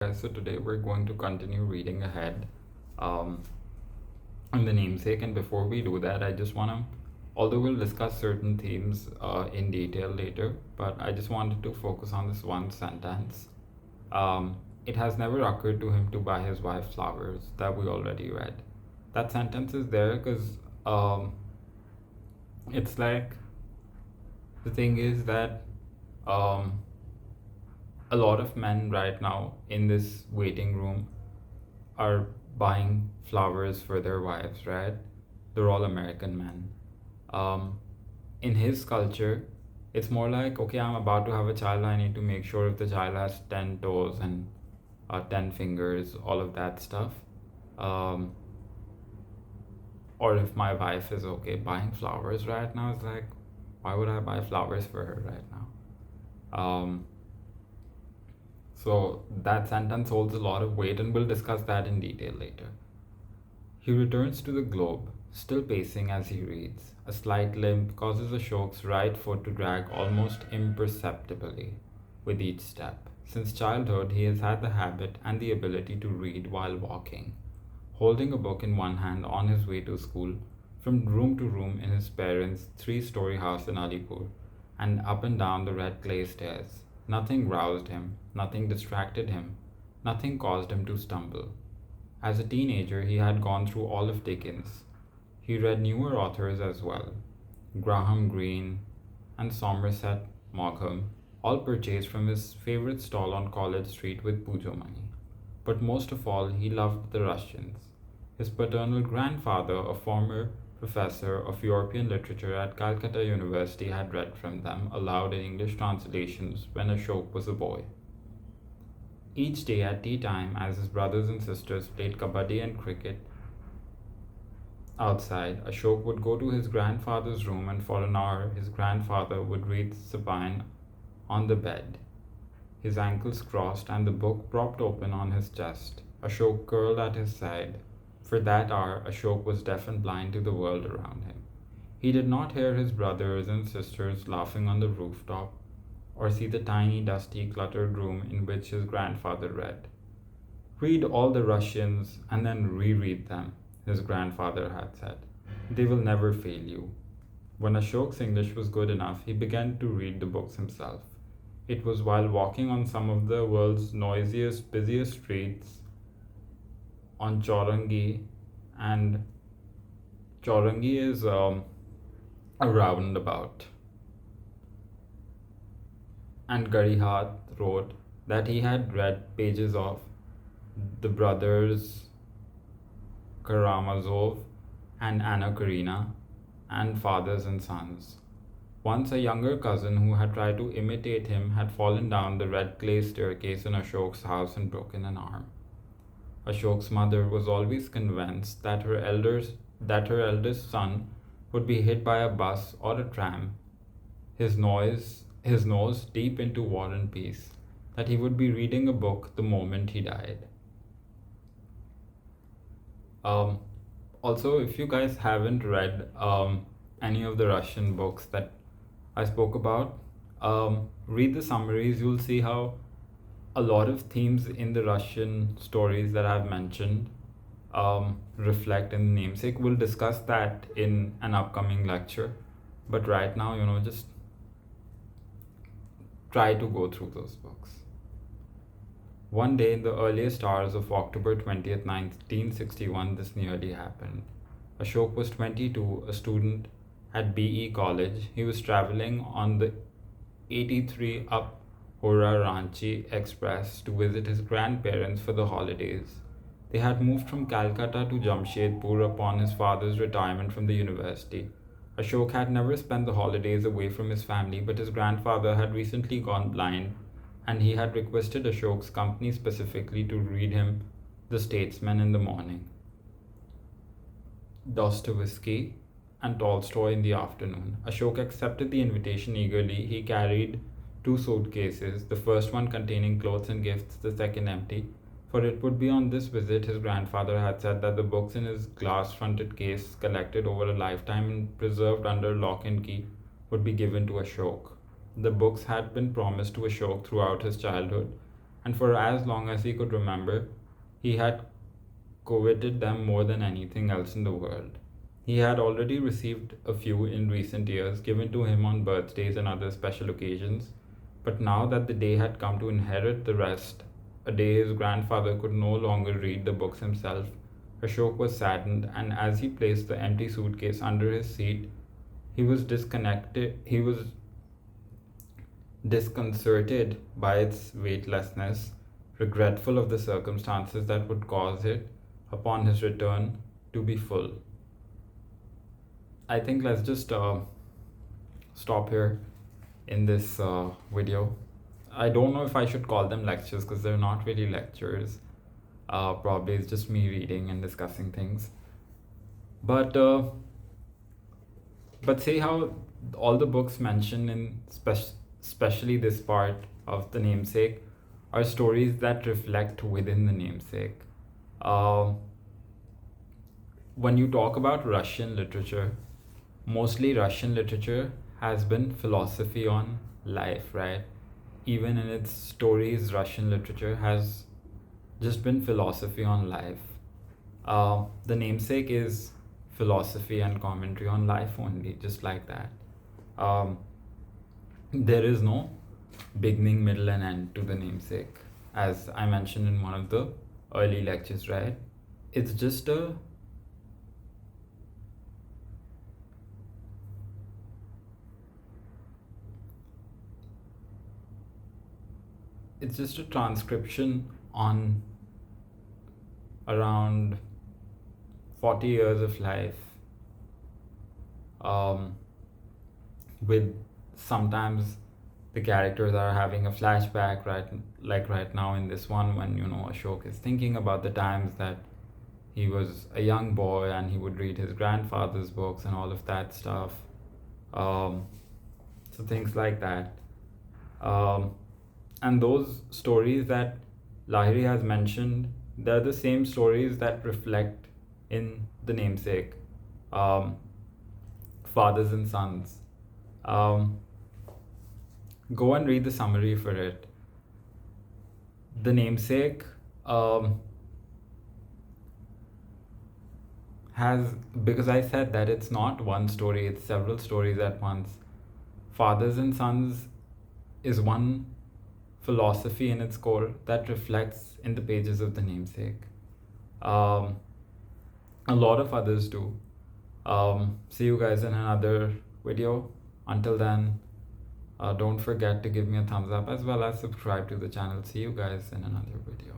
Guys, so today we're going to continue reading ahead um, on the namesake. And before we do that, I just want to, although we'll discuss certain themes in detail later, but I just wanted to focus on this one sentence. It has never occurred to him to buy his wife flowers, that we already read. That sentence is there because it's like the thing is that um, a lot of men right now in this waiting room are buying flowers for their wives, right? They're all American men. Um, in his culture, it's more like, okay, I'm about to have a child. I need to make sure if the child has 10 toes and 10 fingers, all of that stuff. Um, or if my wife is okay buying flowers right now, it's like, why would I buy flowers for her right now? So that sentence holds a lot of weight, and we'll discuss that in detail later. He returns to the globe, still pacing as he reads. A slight limp causes Ashok's right foot to drag almost imperceptibly with each step. Since childhood, he has had the habit and the ability to read while walking, holding a book in one hand on his way to school, from room to room in his parents' three-story house in Alipur, and up and down the red clay stairs. Nothing roused him, nothing distracted him, nothing caused him to stumble. As a teenager, he had gone through all of Dickens. He read newer authors as well, Graham Greene and Somerset Maugham, all purchased from his favorite stall on College Street with Pujo money. But most of all, he loved the Russians. His paternal grandfather, a former professor of European literature at Calcutta University, had read from them aloud in English translations when Ashok was a boy. Each day at tea time, as his brothers and sisters played kabaddi and cricket outside, Ashok would go to his grandfather's room, and for an hour his grandfather would read supine on the bed, his ankles crossed and the book propped open on his chest, Ashok curled at his side. For that hour, Ashok was deaf and blind to the world around him. He did not hear his brothers and sisters laughing on the rooftop, or see the tiny, dusty, cluttered room in which his grandfather read. Read all the Russians and then reread them, his grandfather had said. They will never fail you. When Ashok's English was good enough, he began to read the books himself. It was while walking on some of the world's noisiest, busiest streets on Chaurangi, and Chaurangi is a roundabout, and Garihat wrote that he had read pages of the brothers Karamazov and Anna Karina and Fathers and Sons. Once a younger cousin who had tried to imitate him had fallen down the red clay staircase in Ashok's house and broken an arm. Ashok's mother was always convinced that her eldest son would be hit by a bus or a tram, his nose deep into War and Peace, that he would be reading a book the moment he died. Also, if you guys haven't read any of the Russian books that I spoke about, read the summaries. You'll see how a lot of themes in the Russian stories that I've mentioned reflect in the namesake. We'll discuss that in an upcoming lecture. But right now, just try to go through those books. One day in the earliest hours of October 20th, 1961, this nearly happened. Ashok was 22, a student at BE College. He was traveling on the 83 up Hora Ranchi Express to visit his grandparents for the holidays. They had moved from Calcutta to Jamshedpur upon his father's retirement from the university. Ashok had never spent the holidays away from his family, but his grandfather had recently gone blind, and he had requested Ashok's company specifically to read him The Statesman in the morning, Dostoevsky, and Tolstoy in the afternoon. Ashok accepted the invitation eagerly. He carried 2 suitcases, the first one containing clothes and gifts, the second empty. For it would be on this visit, his grandfather had said, that the books in his glass-fronted case, collected over a lifetime and preserved under lock and key, would be given to Ashok. The books had been promised to Ashok throughout his childhood, and for as long as he could remember, he had coveted them more than anything else in the world. He had already received a few in recent years, given to him on birthdays and other special occasions, but now that the day had come to inherit the rest, a day his grandfather could no longer read the books himself, Ashok was saddened, and as he placed the empty suitcase under his seat, he was disconcerted by its weightlessness, regretful of the circumstances that would cause it, upon his return, to be full. I think let's just stop here in this video. I don't know if I should call them lectures because they're not really lectures. Probably it's just me reading and discussing things. But see how all the books mentioned in especially this part of the namesake are stories that reflect within the namesake. When you talk about Russian literature, mostly Russian literature has been philosophy on life, right? Even in its stories, Russian literature has just been philosophy on life. The namesake is philosophy and commentary on life only, just like that. There is no beginning, middle, and end to the namesake, as I mentioned in one of the early lectures, right? It's just a transcription on around 40 years of life, with sometimes the characters are having a flashback, right? Like right now in this one, when Ashok is thinking about the times that he was a young boy and he would read his grandfather's books and all of that stuff. So things like that. And those stories that Lahiri has mentioned, they're the same stories that reflect in the namesake, fathers and sons. Go and read the summary for it. The namesake has, because I said that it's not one story, it's several stories at once. Fathers and sons is one philosophy in its core that reflects in the pages of the namesake. A lot of others do. See you guys in another video. Until then, don't forget to give me a thumbs up as well as subscribe to the channel. See you guys in another video.